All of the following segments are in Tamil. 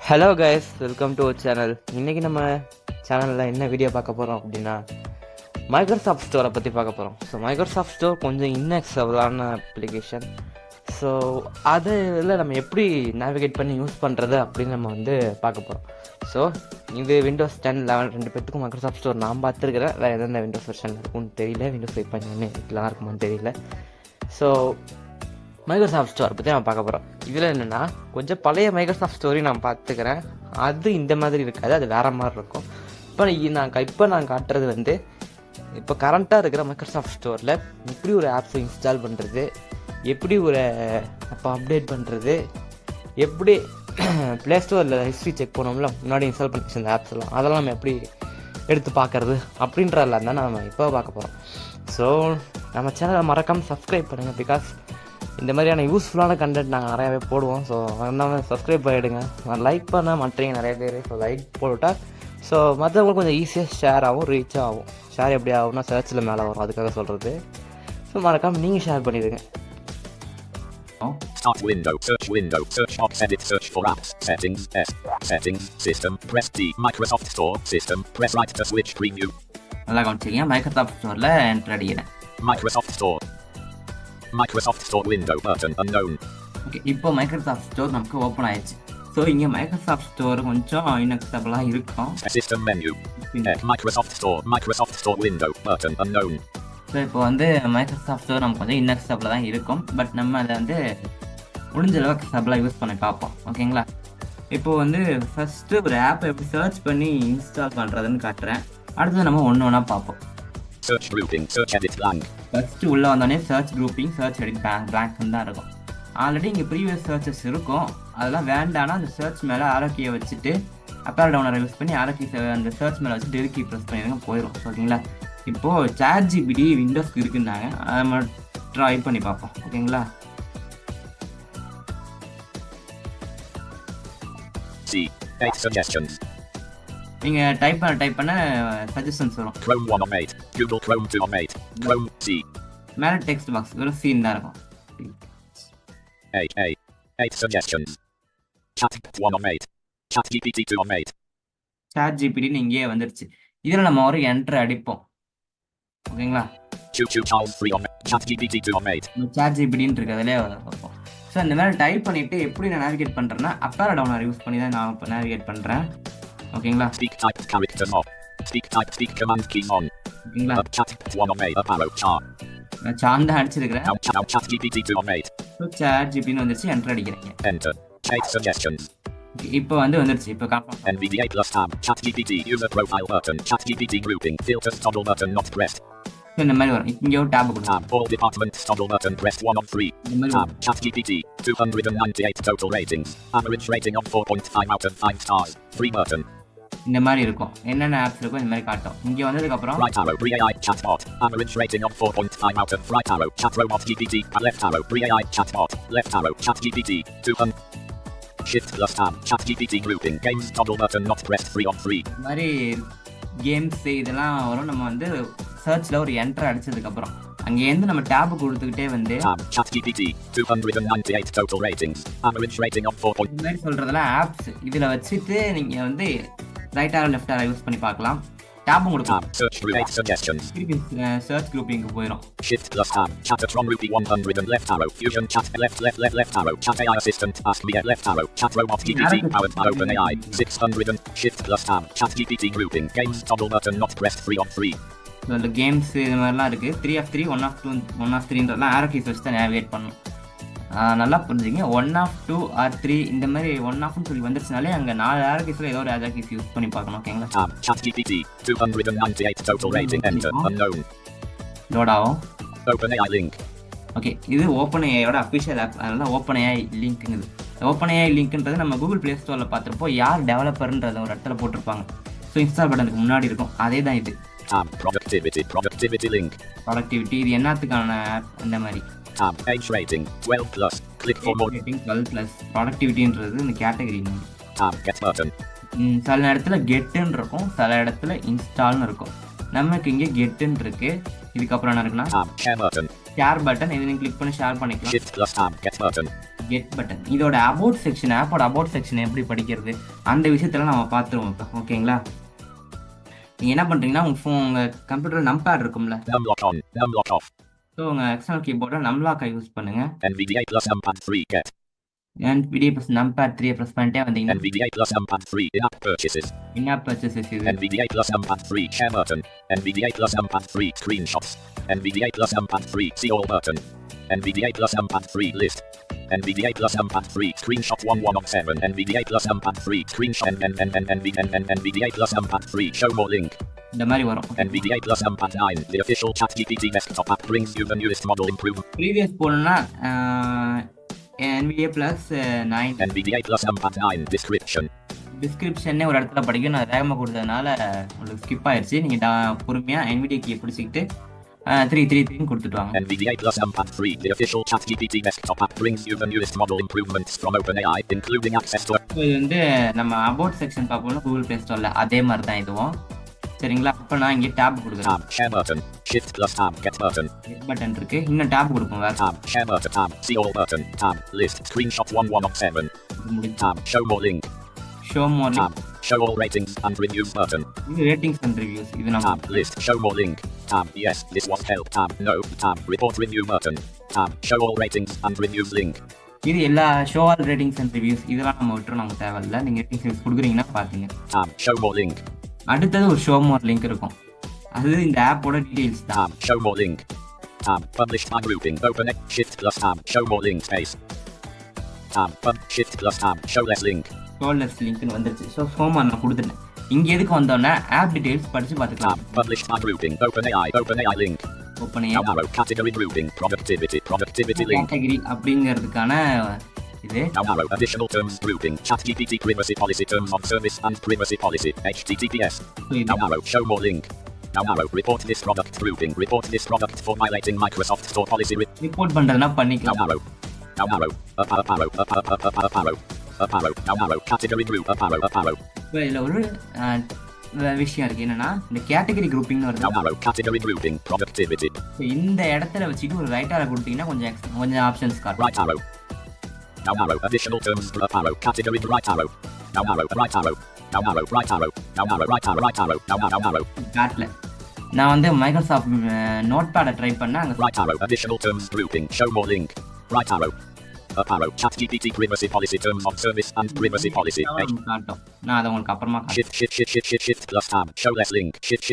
Hello guys, welcome to our channel. இன்றைக்கி நம்ம சேனலில் என்ன வீடியோ பார்க்க போகிறோம் அப்படின்னா மைக்ரோசாஃப்ட் ஸ்டோரை பற்றி பார்க்க போகிறோம். ஸோ மைக்ரோசாஃப்ட் ஸ்டோர் கொஞ்சம் இன்எக்ஸபிளான அப்ளிகேஷன். ஸோ அதில் நம்ம எப்படி நேவிகேட் பண்ணி யூஸ் பண்ணுறது அப்படின்னு நம்ம பார்க்க போகிறோம். ஸோ இது விண்டோஸ் 10, 11 ரெண்டு பேர்த்துக்கும் மைக்ரோசாஃப்ட் ஸ்டோர் நான் பார்த்துருக்கிறேன். வேறு எந்தெந்த விண்டோஸ் வெர்ஷன் இருக்கும்னு தெரியல, விண்டோஸ் 5.1 இதெல்லாம் இருக்குமான்னு தெரியல. ஸோ மைக்ரோசாஃப்ட் ஸ்டோர் பற்றி நான் பார்க்க போகிறோம். இதில் என்னென்னா கொஞ்சம் பழைய மைக்ரோசாஃப்ட் ஸ்டோரி நான் பார்த்துக்கிறேன். அது இந்த மாதிரி இருக்காது, அது வேறு மாதிரி இருக்கும். இப்போ நான் காட்டுறது இப்போ கரண்ட்டாக இருக்கிற மைக்ரோசாஃப்ட் ஸ்டோரில் எப்படி ஒரு ஆப்ஸை இன்ஸ்டால் பண்ணுறது, எப்படி ஒரு அப்போ அப்டேட் பண்ணுறது, எப்படி ப்ளே ஸ்டோரில் ஹிஸ்ட்ரி செக் பண்ணோம்ல முன்னாடி இன்ஸ்டால் பண்ணி இந்த ஆப்ஸ்லாம், அதெல்லாம் நம்ம எப்படி எடுத்து பார்க்குறது அப்படின்றதெல்லாம் தான் நம்ம இப்போ பார்க்க போகிறோம். ஸோ நம்ம சேனலை மறக்காமல் சப்ஸ்கிரைப் பண்ணுங்கள். பிகாஸ் இந்த மாதிரியான யூஸ்ஃபுல்லான கண்டென்ட் நாங்கள் நிறையாவே போடுவோம். ஸோ அதனால சப்ஸ்கிரைப் பண்ணிவிடுங்க. லைக் பண்ண மாட்டேங்க நிறைய பேர். ஸோ லைக் போட்டுவிட்டால் ஸோ மற்றவங்களுக்கு கொஞ்சம் ஈஸியாக ஷேர் ஆகும், ரீச் ஆகும். ஷேர் எப்படி ஆகும்னா சர்ச்சில் மேலே வரும், அதுக்காக சொல்கிறது. ஸோ மறக்காமல் நீங்கள் ஷேர் பண்ணிவிடுங்க. Start window, search box, edit, search for apps, settings, system, press D, Microsoft Store, system, press right to switch preview. நல்லா கவனிச்சிங்க. மைக்ரோசாஃப்ட் ஸ்டோரில் என்டர் அடிக்கிறேன். Microsoft Store window button unknown. Okay, இப்போ மைக்ரோசாஃப்ட் ஸ்டோர் நமக்கு ஓப்பன் ஆயிடுச்சு. ஸோ இங்கே மைக்ரோசாஃப்ட் ஸ்டோர் கொஞ்சம் இன்எக்ஸபிளாக இருக்கும். System menu, Microsoft Store window button unknown. So இப்போ மைக்ரோசாஃப்ட் ஸ்டோர் நமக்கு கொஞ்சம் இன்எக்ஸபிளாக தான் இருக்கும். பட் நம்ம அதை முடிஞ்ச அளவுக்கு எக்ஸபிளாக யூஸ் பண்ணி பார்ப்போம். ஓகேங்களா? இப்போது ஃபஸ்ட்டு ஒரு ஆப்பை எப்படி சர்ச் பண்ணி இன்ஸ்டால் பண்ணுறதுன்னு காட்டுறேன். அடுத்தது நம்ம ஒன்று ஒன்றா பார்ப்போம். Search grouping, search edit blank. First உள்ளே வந்தோடனே search grouping, search edit blank தான் இருக்கும். ஆல்ரெடி இங்கே ப்ரீவியஸ் சர்ச்சஸ் இருக்கும். அதெல்லாம் வேண்டானா அந்த சர்ச் மேலே ஆரோக்கியை வச்சுட்டு அப்பர் டவுனரை யூஸ் பண்ணி ஆரோக்கி அந்த சர்ச் மேலே வச்சு டெலிக்கி ப்ரெஸ் பண்ணிடுங்க, போயிடும். ஓகேங்களா? இப்போது ChatGPT விண்டோஸ்க்கு இருக்குன்னாங்க, அதை நம்ம ட்ரை பண்ணி பார்ப்போம். ஓகேங்களா? See 8 suggestions. நீங்கள் டைப் பண்ண சஜஷன்ஸ் வரும். Chrome 1 on 8, Google Chrome 2 on 8, Chrome C. மேலே டெக்ஸ்ட் பாக்ஸ் வெறும் சீன் தான் இருக்கும். 8 suggestions. Chat 1 on 8, ChatGPT 2 on 8. ChatGPTன்னு இங்கேயே வந்துருச்சு. இதில் நம்ம ஒரு என்ட்ரு அடிப்போம். ஓகேங்களா? Choo Charles 3 on 8, ChatGPT 2 on 8. ChatGPTன்னு இருக்கு, அதிலே பார்ப்போம். ஸோ இந்த மாதிரி டைப் பண்ணிவிட்டு எப்படி நான் நேவிகேட் பண்ணுறேன்னா அப்பர் டவுனர் யூஸ் பண்ணி தான் நான் இப்போ நேவிகேட் பண்ணுறேன். ஓகேங்களா? Speak typed characters off. Speak command key on. ஓகேங்களா? Chat 1 on 8, up arrow char. நான் சார்ந்த அடிச்சிருக்கிறேன். Now ChatGPT 2 on 8. ஸோ ChatGPTன்னு வந்துருச்சு, என்ட்ரு அடிக்கிறீங்க. Enter. 8 suggestions. இப்போ வந்துருச்சு. இப்போ confirm. NVDA plus tab. ChatGPT user profile button. ChatGPT grouping filters toggle button not pressed. இந்த மாதிரி வரும். இங்கே ஒரு டேப் கொடுங்க. Tab all departments toggle button pressed 1 of 3. Tab ChatGPT 298 total ratings. Average rating of 4.5 out of 5 stars. 3 button. இந்த மாதிரி இருக்கும். என்னென்ன ஆப்ஸ் இருக்கும் இந்த மாதிரி காட்டும். இங்கே வந்ததுக்கப்புறம் right arrow AI chatbot. Average rating of 4.5 out of right arrow chat robot GPT. Left arrow AI chatbot. Left arrow ChatGPT 200. Shift plus tab ChatGPT grouping games toggle button not pressed 3 of 3. இந்த மாதிரி கேம்ஸ் இதெல்லாம் வரும். நம்ம சர்ச்சில் ஒரு என்ட்ரு அடிச்சதுக்கப்புறம் அங்கேருந்து நம்ம டேப் கொடுத்துக்கிட்டே tab ChatGPT 298 total ratings. Average rating of 4. இந்த மாதிரி சொல்கிறதெல்லாம் ஆப்ஸ். இதில் வச்சுட்டு நீங்கள் right arrow left arrow use பண்ணி பார்க்கலாம். டேப்பும் கொடுக்கலாம். Search group 8 suggestions. சர்ச் குரூப்பிங்க்கு போயிடும். Shift plus tab Chattertron Rupee 100 and left arrow Fusion chat left arrow Chat AI assistant ask me left arrow Chat robot GPT powered by OpenAI 600 and Shift plus tab ChatGPT grouping games toggle button not pressed 3 of 3. இந்த கேம்ஸ் இது மாதிரிலாம் இருக்குது. 3 of 3 1 of 2 1 of 3ன்றதெல்லாம் arrow keys வச்சு தான் நேவிகேட் பண்ணணும். நல்லா புரிஞ்சுங்க. 1 of 2 or 3 இந்த மாதிரி 1 ofன்னு சொல்லி வந்துருச்சுனாலே அங்கே 4 ஆரோ கீஸில் ஏதோ ஒரு ஆரோ கீஸ் யூஸ் பண்ணி பார்க்கணும். ஓகேங்களா? Tab ChatGPT 298 total rating enter unknown. Load ஆகும். OpenAI link. ஓகே, இது OpenAIயோட அஃபிஷியல் ஆப். அதனால OpenAI லிங்க்குங்குது. OpenAI லிங்க்ன்றது நம்ம கூகுள் ப்ளே ஸ்டோரில் பார்த்துருப்போம். யார் டெவலப்பர்ன்றதை ஒரு இடத்துல போட்டிருப்பாங்க. ஸோ இன்ஸ்டால் பட்டனுக்கு முன்னாடி இருக்கும். அதே தான் இது. Tab productivity link. ப்ராடக்டிவிட்டி இது என்னத்துக்கான ஆப் அந்த மாதிரி. Tab age rating 12 plus. Click for more. Rating 12 plus. ப்ராடக்டிவிட்டின்றது இந்த கேட்டகரி. Tab get button. சில இடத்துல கெட்டுன்னு இருக்கும், சில இடத்துல இன்ஸ்டால்னு இருக்கும். நமக்கு இங்கே கெட்டுன்னு இருக்கு. இதுக்கப்புறம் என்ன இருக்குன்னா Tab share button. Share button இதை நீங்கள் கிளிக் பண்ணி ஷேர் பண்ணிக்கலாம். Shift plus tab. Get button. Get button இதோட அபவுட் செக்ஷன், ஆப்போட அபவுட் செக்ஷன் எப்படி படிக்கிறது அந்த விஷயத்தெல்லாம் நம்ம பார்த்துருவோம் இப்போ. ஓகேங்களா, நீங்கள் என்ன பண்ணுறீங்கன்னா உங்கள் கம்ப்யூட்டரில் நம்பேட் இருக்கும்ல, Numlock on. Numlock off. So உங்கள் எக்ஸ்டர்னல் கீபோர்டில் நம்லாக்கை யூஸ் பண்ணுங்கள். NVDA plus numpad 3. Get. NVDA plus numpad 3 press பண்ணிட்டே வந்தீங்கன்னா NVDA plus numpad 3. In-app purchases. In app purchases இது. NVDA plus numpad 3. Share button. NVDA plus numpad 3. Screenshots. NVDA plus numpad 3. See all button. NVDA plus numpad 3. List. NVDA plus numpad 3. Screenshot 11 of 7. NVDA plus numpad 3. Screenshot NVDA plus numpad 3. Show more link. இந்த மாதிரி வரும். NVDA plus numpad 9. The official ChatGPT desktop app brings you the newest model improvement. Previous போகணுன்னா NVDA plus 9 NVDA plus numpad 9. Description. டிஸ்கிரிப்ஷனே ஒரு இடத்துல படிக்கும். நான் வேகமாக கொடுத்ததுனால உங்களுக்கு ஸ்கிப் ஆயிடுச்சு. நீங்கள் பொறுமையாக NVDA கீயை பிடிச்சிக்கிட்டு 3 கொடுத்துட்டு வாங்க. NVDA plus numpad 3. The official ChatGPT desktop app brings you the newest model improvements from OpenAI, including access to. இது வந்து நம்ம அபவுட் செக்ஷன் பார்ப்போம்னா கூகுள் ப்ளே ஸ்டோரில் அதே மாதிரி தான் இதுவும். சரிங்களா, இப்போ நான் இங்கே டேப் கொடுக்குறேன். Tab. Share button. Shift plus tab. Get button. Get button இருக்கு. இன்னும் டேப் கொடுப்போம். வேறு Tab. Share button. Tab. See all button. Tab. List. Screenshot 11 of 7. முடிச்சு. Tab. Show more link. Show more Tab. Show all ratings and reviews button. இது ரேட்டிங்ஸ் அண்ட் ரிவ்யூஸ். இது நம்ம Tab. List. Show more link. Tab. Yes, this was help. Tab. No. Tab. Report review button. Tab. Show all ratings and reviews link. இது எல்லா show all ratings and reviews இதெல்லாம் நம்ம விட்டுரும், நமக்கு தேவையில்லை. நீங்கள் ரேட்டிங்ஸ் ரிவ்யூஸ் கொடுக்குறீங்கன்னா பார்த்தீங்க. Tab. Show more link. அடுத்தது ஒரு ஷோ மோர் லிங்க் இருக்கும். அது இந்த ஆப்போட டீடைல்ஸ் தான். Tab. Show more link. Tab. Published by grouping. Open it. Shift plus tab. Show more link space. Tab. Shift plus tab. Show less link. ஷோலெஸ் லிங்க்னு வந்துருச்சு. ஸோ ஹோம் நான் கொடுத்துட்டேன். இங்கே எதுக்கு வந்தோன்னா ஆப் டீடைல்ஸ் படித்து பார்த்துக்கலாம். Tab. Published by grouping. OpenAI link. Open Down arrow. Category grouping. Productivity link. Category அப்படிங்கிறதுக்கான இது. Down arrow. Additional terms grouping. ChatGPT privacy policy terms of service and privacy policy. HTTPS. Down arrow. Show more link. Down arrow. Report this product grouping. Report this product for violating Microsoft Store policy. Report பண்ணுறதுனா Down பண்ணிக்கலாம். arrow. Down arrow. Up arrow. Up arrow. Up arrow. Down arrow. Category group. Up arrow. இப்போ இதில் ஒரு விஷயம் இருக்குது. என்னன்னா இந்த கேட்டகரி குரூப்பிங்னு வருது. Down arrow. Category grouping. Productivity. So இந்த இடத்துல வச்சுட்டு ஒரு ரைட் ஆரோ கொடுத்தீங்கன்னா கொஞ்சம் ஆப்ஷன்ஸ் காட்டும். Right arrow. Down arrow. Additional terms. Up arrow. Category right arrow. Down arrow. Right arrow. Down arrow. Right arrow. Down arrow. Right arrow. Right arrow. Down arrow. காட்டல. நான் வந்து மைக்ரோசாஃப்ட் நோட் பேடை ட்ரை பண்ணேன். அங்கே Right arrow. Additional terms grouping. Show more link. Right arrow. Up arrow. ChatGPT privacy policy terms of service and privacy policy. காட்டும். நான் அதை உங்களுக்கு அப்புறமா காட்டுறேன். Shift plus tab. Show less link. Shift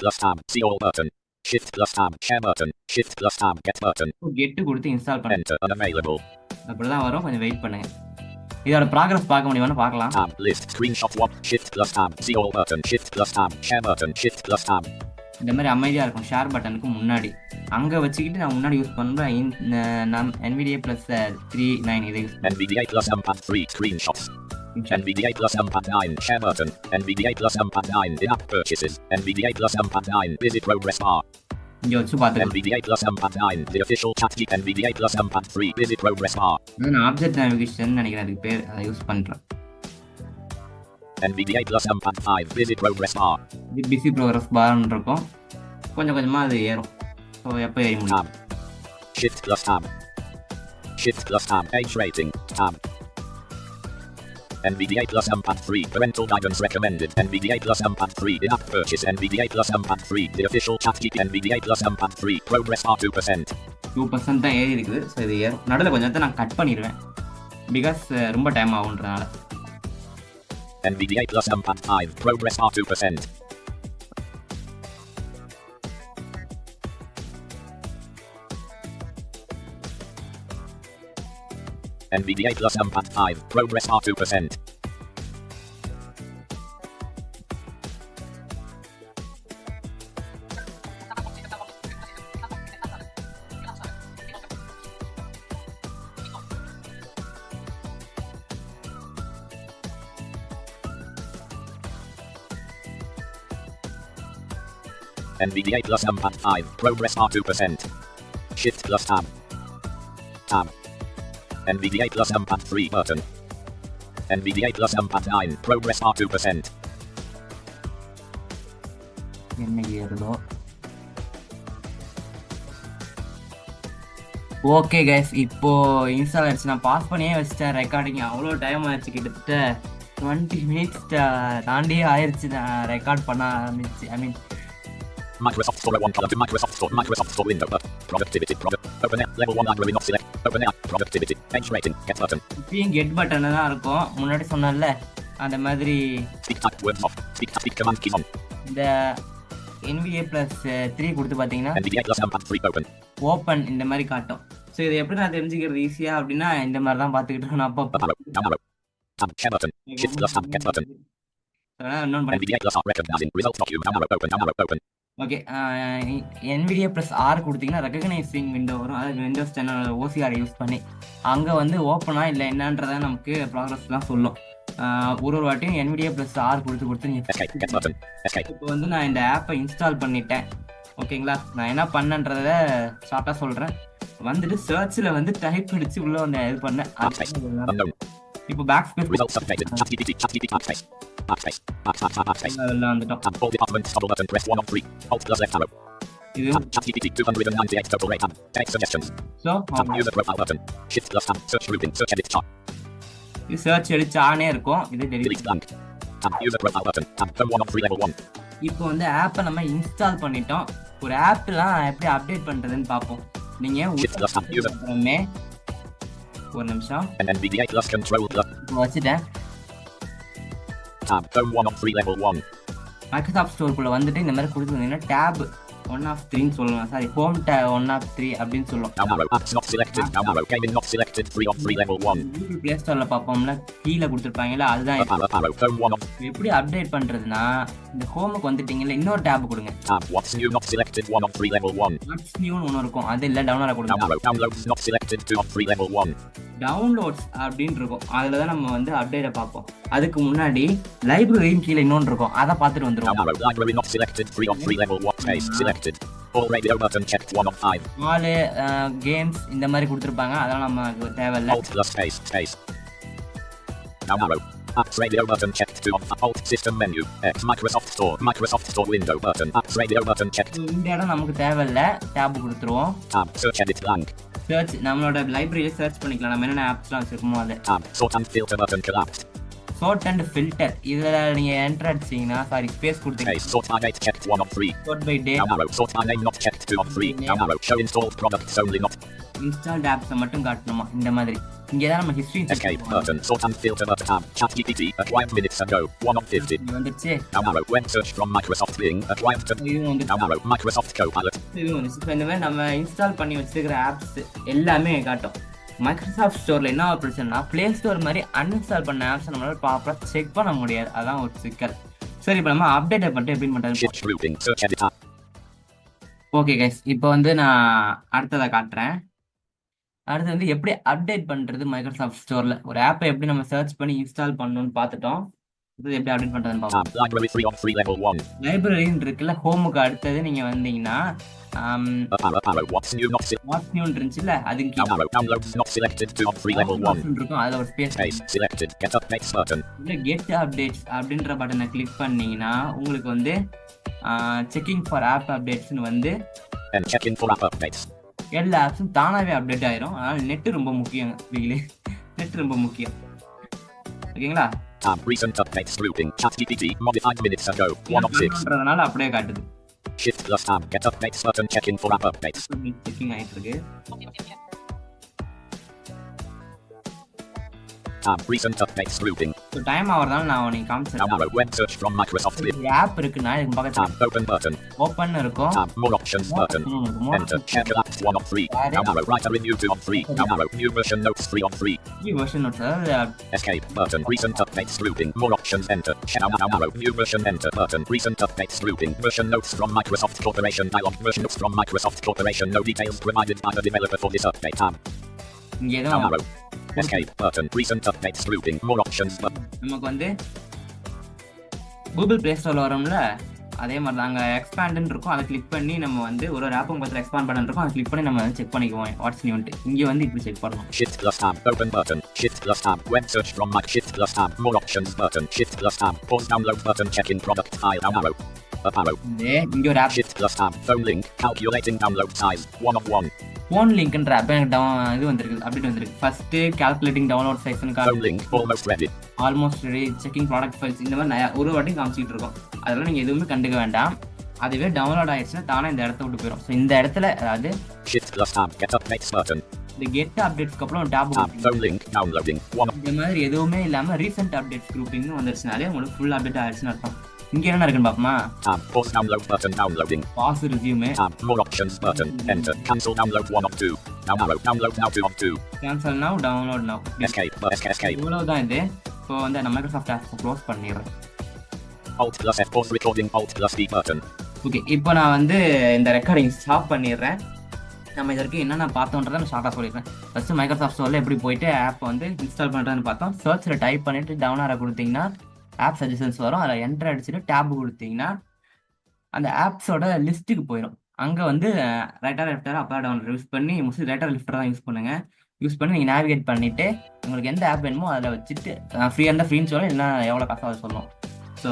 plus tab. See all button. Shift plus tab. Share button. Shift plus tab. Get button. கெட்டு கொடுத்து இன்ஸ்டால் பண்ணேன். Enter unavailable. அப்படிதான் வரும். கொஞ்சம் வெயிட் பண்ணுங்க. இதோட ப்ராக்ரஸ் பார்க்க முடியுமான்னு பார்க்கலாம். Tab. List. Screenshot 1. Shift plus tab. See all button. Shift plus tab. Share button. Shift plus tab. இந்த மாதிரி அமைதியாக இருக்கும். ஷேர் பட்டனுக்கு முன்னாடி அங்கே வச்சுக்கிட்டு நான் முன்னாடி யூஸ் பண்ணுறேன். NVDA ப்ளஸ் 3.9 இது use NVDA plus numpad 3 screenshots. NVDA plus numpad 9 share button. NVDA plus numpad 9 in-app purchases. NVDA plus numpad 9 visit progress bar. இங்கே வச்சு பார்த்துக்கலாம். NVDA plus numpad 9 the official ChatGPT. NVDA plus numpad 3 visit progress bar. நான் ஆப்ஜெக்ட் நேவிகேஷன் நினைக்கிறேன் அதுக்கு பேர். அதை யூஸ் பண்ணுறேன். NVDA plus numpad 5 visit progress bar. இது பிசி ப்ரோக்ரஸ் பார்னு இருக்கும். கொஞ்சம் கொஞ்சமாக அது ஏறும். ஸோ எப்போ ஏறி முடியும். Shift plus tab. Shift plus tab. Age rating. Tab. NVDA plus numpad 3 parental guidance recommended. NVDA plus numpad 3 in-app purchase. NVDA plus numpad 3 the official ChatGPT. NVDA plus numpad 3 progress bar 2%. 2% தான் ஏறி இருக்குது. ஸோ இது ஏறும். நடுவில் கொஞ்சத்தை நான் கட் பண்ணிடுவேன். பிகாஸ் ரொம்ப time ஆகுன்றதுனால. NVDA plus numpad 5 progress bar 2%. NVDA plus numpad 5 progress bar 2%. NVDA plus numpad 5 progress bar 2%. Shift plus tab. Tab. NVDA plus numpad 3 button. NVDA plus numpad 9 progress bar 2%. என்ன ஏறுதோ ஓகே கைஸ், இப்போ இன்ஸ்டால் ஆயிடுச்சு. நான் பாஸ் பண்ணியே வச்சிட்டேன் ரெக்கார்டிங். அவ்வளோ டைம் ஆயிடுச்சு, கிட்டத்தட்ட 20 மினிட்ஸ் தாண்டியே ஆயிடுச்சு. நான் ரெக்கார்ட் பண்ண ஆரம்பிச்சு. ஐ மீன் Microsoft Store 1 column to Microsoft Store window, productivity, open app, level 1 library not select, open app, productivity, page rating, get button. இப்பயும் கெட் பட்டன் தான் இருக்கும். முன்னாடி சொன்னேன்ல அந்த மாதிரி Speak type words off, speak command keys on. இந்த NVDA plus 3 கொடுத்து பார்த்தீங்கன்னா NVDA plus numpad 3 open. Open இந்த மாதிரி காட்டும். ஸோ இதை எப்படி நான் தெரிஞ்சுக்கிறது ஈஸியாக அப்படின்னா இந்த மாதிரி தான் பார்த்துக்கிட்டு இருக்கேன் அப்போ. Up arrow, down arrow, tab, share button, shift plus tab, get button. இன்னொன்று பண்ணி NVDA plus R recognizing result document, down arrow, open. Okay, NVDA plus R கொடுத்தீங்கன்னா ரெகக்னைசிங் விண்டோ வரும். அதாவது விண்டோஸ் 10 OCR யூஸ் பண்ணி அங்கே வந்து ஓப்பனா இல்லை என்னன்றதை நமக்கு ப்ராக்ரஸ்லாம் சொல்லும். ஒரு வாட்டியும் NVDA plus R கொடுத்து Escape, get button, escape. இப்போ வந்து நான் இந்த ஆப்பை இன்ஸ்டால் பண்ணிட்டேன். ஓகேங்களா, நான் என்ன பண்ணன்றதை ஷார்ட்டாக சொல்கிறேன். வந்துட்டு சர்ச்சில் வந்து டைப் அடிச்சு உள்ள வந்து இது பண்ணேன். Unknown. இப்போ back space Results updated. ChatGPT backspace. Backspace. வந்துட்டோம். Tab, all departments, toggle button, press 1 of 3. Alt plus left arrow. இது Tab, ChatGPT 298 total rate. Tab, text suggestions. So Tab, user profile button. Shift plus tab, search grouping, search edit chart. இது சர்ச் அடிச்சானே இருக்கும். இது Delete delete. blank. Tab, user profile button. Tab, home 1 of 3 level 1. இப்போ வந்து ஆப்பை நம்ம இன்ஸ்டால் பண்ணிட்டோம். ஒரு ஆப்லாம் எப்படி அப்டேட் பண்ணுறதுன்னு பார்ப்போம். நீங்கள் Shift plus tab, user. அப்புறமே ஒரு நிமிஷம் And NVDA plus control plus. இப்போ வச்சுட்டேன். Tab, home 1 of 3 level 1. Microsoft ஸ்டோருக்குள்ளே வந்துட்டு இந்த மாதிரி கொடுத்துருந்தீங்கன்னா டேப் 1 of 3ன்னு சொல்லலாம். சாரி, ஹோம் டேப் 1 of 3 அப்படின்னு சொல்லுவோம். Down arrow, apps not selected. Down arrow, gaming not selected. 3 of 3 level 1. Google play ஸ்டோரில் பார்ப்போம்ல, கீழே கொடுத்துருப்பாங்களா, அதுதான் Up arrow, home 1 of. எப்படி அப்டேட் பண்ணுறதுன்னா இந்த ஹோமுக்கு வந்துட்டீங்கல்ல, இன்னொரு டேப் கொடுங்க. Tab, what's new not selected. 1 of 3 level 1. Watts நியூன்னு ஒன்று இருக்கும், அது இல்லை டவுன்லோட Down கொடுங்க. arrow, downloads not selected. 2 of 3 level 1. Downloads அப்படின்னு இருக்கும், அதில் தான் நம்ம வந்து அப்டேட்டை பார்ப்போம். அதுக்கு முன்னாடி லைப்ரரியும் கீழே இன்னொன்று இருக்கும், அதை பார்த்துட்டு Down வந்துருவோம். arrow, library not selected. 3 of 3 level 1. Space selected. All radio button checked. 1 of 5. Aloo games இந்த மாதிரி கொடுத்துருப்பாங்க, அதெல்லாம் நமக்கு தேவையில்லை. Alt plus space. Down arrow. Apps radio button checked. 2 of 5. Alt system menu. X Microsoft Store window button. Apps radio button checked. இந்த இடம் நமக்கு தேவையில்லை, டேப் கொடுத்துருவோம். Tab, search edit blank. Search நம்மளோட லைப்ரரியில் சர்ச் பண்ணிக்கலாம், நம்ம என்னென்ன ஆப்ஸ்லாம் வச்சுருக்கோமோ அது. Tab, sort and filter button collapsed. Sort and filter இதில் நீங்கள் என்டர் அடிச்சிங்கன்னா, சாரி ஸ்பேஸ் கொடுத்தீங்க. Space, sort by date checked. 1 of 3. Sort by day. Down arrow, sort by name not checked. 2 of 3. Down arrow, show installed products only not. Installed ஆப்ஸை மட்டும் காட்டணுமா இந்த மாதிரி. இங்கே தான் நம்ம history Escape button, sort and filter button. Tab, ChatGPT acquired minutes ago. 1 of 50. வந்துருச்சு. Down arrow, web search from Microsoft Bing acquired to. இது வந்து Down arrow, Microsoft Copilot. இது வந்துச்சு. இப்போ இந்த மாதிரி நம்ம இன்ஸ்டால் பண்ணி வச்சிருக்கிற ஆப்ஸ் எல்லாமே காட்டும். மைக்ரோசாஃப்ட் ஸ்டோரில் என்ன ஒரு பிரச்சனைனா, ப்ளே ஸ்டோர் மாதிரி அன்இன்ஸ்டால் பண்ண ஆப்ஸை நம்மளால ப்ராப்பராக செக் பண்ண முடியாது. அதான் ஒரு சிக்கல். சரி, இப்போ நம்ம அப்டேட்டை பண்ணிட்டு எப்படி பண்ணுறது? Shift grouping, search edit tab. Okay guys, இப்போ வந்து நான் அடுத்ததை காட்டுறேன். அடுத்து வந்து எப்படி அப்டேட் பண்ணுறது மைக்ரோசாஃப்ட் ஸ்டோரில். ஒரு ஆப்பை எப்படி நம்ம சர்ச் பண்ணி இன்ஸ்டால் பண்ணணும்னு பார்த்துட்டோம். இது எப்படி அப்டேட் பண்ணுறதுன்னு பார்ப்போம். Tab, library 3 of 3 level 1. லைப்ரரின்னு இருக்குல்ல, ஹோமுக்கு அடுத்தது நீங்கள் வந்தீங்கன்னா Up arrow, what's new not selected. What's நியூன்னு இருந்துச்சுல்ல, அதுக்கு Down arrow, downloads not selected. 2 of 3 level 1. இருக்கும், அதில் ஒரு space Space selected, get updates button. இல்லை கெட் அப்டேட்ஸ் அப்படின்ற பட்டனை கிளிக் பண்ணீங்கன்னா உங்களுக்கு வந்து செக்கிங் ஃபார் ஆப் அப்டேட்ஸ்னு வந்து And check in for app updates. எல்லா ஆப்ஸும் தானாகவே அப்டேட் ஆயிரும். அதனால் நெட்டு ரொம்ப முக்கியம். வீக்லி நெட் ரொம்ப முக்கியம். ஓகேங்களா? Tab, recent updates grouping. ChatGPT modified minutes ago. 1 of 6. பண்ணுறதுனால அப்படியே காட்டுது. Shift plus tab, get updates button, check in for app updates. Checking ஆகிட்டு இருக்கு. Tab, recent updates grouping. So time ஆகிறதால நான் உனக்கு Down காமிச்சிருக்கேன். arrow, web search from Microsoft Bing. App இருக்குன்னா இதுக்கு பக்கத்தில் Tab, open button. ஓப்பன் இருக்கும். Tab, more options button. Enter, check collapsed 1 of 3. Down arrow, write a review 2 of 3. Down arrow, new version notes 3 of 3. Version notes, அதாவது Escape button, recent updates grouping. More options enter. Down arrow, new version enter button. Recent updates grouping. Version notes from Microsoft Corporation dialog. Version notes from Microsoft Corporation. No details provided by the developer for this update. Tab. இங்கே Down எதுவும் arrow. Escape button, recent updates grouping. More options button. நமக்கு வந்து கூகுள் ப்ளே ஸ்டோரில் வரோம்ல, அதே மாதிரி தான் அங்கே எக்ஸ்பேண்டுன்னு இருக்கும். அதை கிளிக் பண்ணி நம்ம வந்து ஒரு ஆப்பும் பக்கத்தில் எக்ஸ்பேண்ட் பண்ண இருக்கும். அதை கிளிக் பண்ணி நம்ம வந்து செக் பண்ணிக்குவோம் வாட்ஸ் நியூன்ட்டு. இங்கே வந்து இப்படி செக் பண்ணணும். Shift plus tab, open button. Shift plus tab, web search from Mac. Shift plus tab, more options button. Shift plus tab, pause download button. Check in product file. Down arrow. Up arrow. இங்கே ஒரு app Shift plus tab, phone link. Calculating download size. 1 of 1. Phone லிங்க்ன்ற ஆப் எனக்கு இது வந்திருக்கு, அப்டேட் வந்திருக்கு. ஃபர்ஸ்ட் கால்குலேட்டிங் டவுன்லோட் சைஸ்னு Phone link almost ready. Almost ready, checking product files, இந்த மாதிரி ஒரு வாட்டி காமிச்சிட்டு இருக்கோம். அதெல்லாம் நீங்கள் எதுவுமே கண்டுக்க வேண்டாம். அதுவே டவுன்லோட் ஆயிடுச்சுன்னா தானே இந்த இடத்த விட்டு போயிடும். ஸோ இந்த இடத்துல அதாவது Shift plus tab get updates button. இந்த கெட் அப்டேட்ஸ்க்கு அப்புறம் tape Tab phone link downloading. One இந்த மாதிரி எதுவுமே இல்லாமல் ரீசெண்ட் அப்டேட்ஸ் குரூப்பிங்னு வந்துருச்சுனாலே உங்களுக்கு ஃபுல் அப்டேட் ஆயிடுச்சுன்னு அர்த்தம். இங்கே என்ன இருக்குன்னு பார்ப்போமா? tab pause download button downloading. Pause resume, Tab more options button. Enter cancel download 1 of 2. Down arrow download now 2 of 2. Cancel now, download now. Escape escape. இவ்வளவுதான் இது. இப்போ வந்து நான் மைக்ரோசாஃப்ட் ஆப்ஸ் க்ளோஸ் பண்ணிடுறேன். Alt plus F pause recording Alt plus D button. Okay, இப்போ நான் வந்து இந்த ரெக்கார்டிங் ஸ்டாப் பண்ணிடுறேன். நம்ம இதற்கு என்னென்ன பார்த்தோன்றதை நான் ஷார்ட்டாக சொல்லிடுறேன். ஃபஸ்ட்டு மைக்ரோசாஃப்ட் ஸ்டோரில் எப்படி போயிட்டு ஆப் வந்து இன்ஸ்டால் பண்ணுறதுன்னு பார்த்தோம். சர்ச்சில் டைப் பண்ணிவிட்டு டவுன் ஆர கொடுத்தீங்கன்னா ஆப் சஜஷன்ஸ் வரும். அதில் என்டர் அடிச்சுட்டு டேப் கொடுத்தீங்கன்னா அந்த ஆப்ஸோட லிஸ்ட்டுக்கு போயிடும். அங்கே வந்து ரைட்டாக லெஃப்டாக அப்பா டவுன் யூஸ் பண்ணி மோஸ்ட்லி ரைட்டாக லெஃப்டாக தான் யூஸ் பண்ணுங்கள். யூஸ் பண்ணி நீங்கள் நேவிகேட் பண்ணிவிட்டு உங்களுக்கு எந்த ஆப் வேணுமோ அதில் வச்சுட்டு ஃப்ரீயாக இருந்தால் ஃப்ரீன்னு சொல்லும், இல்லைனா எவ்வளோ காசோ அதை சொல்லணும். ஸோ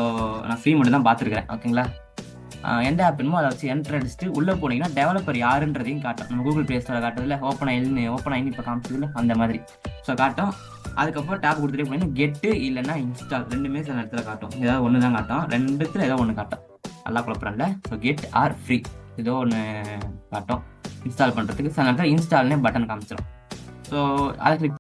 நான் ஃப்ரீ மட்டும் தான் பார்த்துருக்கிறேன். ஓகேங்களா? எந்த ஆப் வேணுமோ அதை வச்சு என்டர் அடிச்சுட்டு உள்ளே போனீங்கன்னா டெவலப்பர் யாருன்றதையும் காட்டும். நம்ம கூகுள் ப்ளே ஸ்டோரில் காட்டுறதுல ஓப்பன் ஆயின்னு இப்போ காமிச்சதில்ல அந்த மாதிரி. ஸோ காட்டும். அதுக்கப்புறம் டேப் கொடுத்துட்டே போனீங்கன்னா கெட்டு இல்லைன்னா இன்ஸ்டால் ரெண்டுமே சில இடத்துல காட்டும். ஏதாவது ஒன்று தான் காட்டும், ரெண்டுத்துல ஏதோ ஒன்று காட்டும். நல்லா குழப்பறல. ஸோ கெட் ஆர் ஃப்ரீ ஏதோ ஒன்று காட்டும் இன்ஸ்டால் பண்ணுறதுக்கு. சில நேரத்தில் இன்ஸ்டால்னே பட்டன் காமிச்சிடும். ஸோ அதை கிளிக்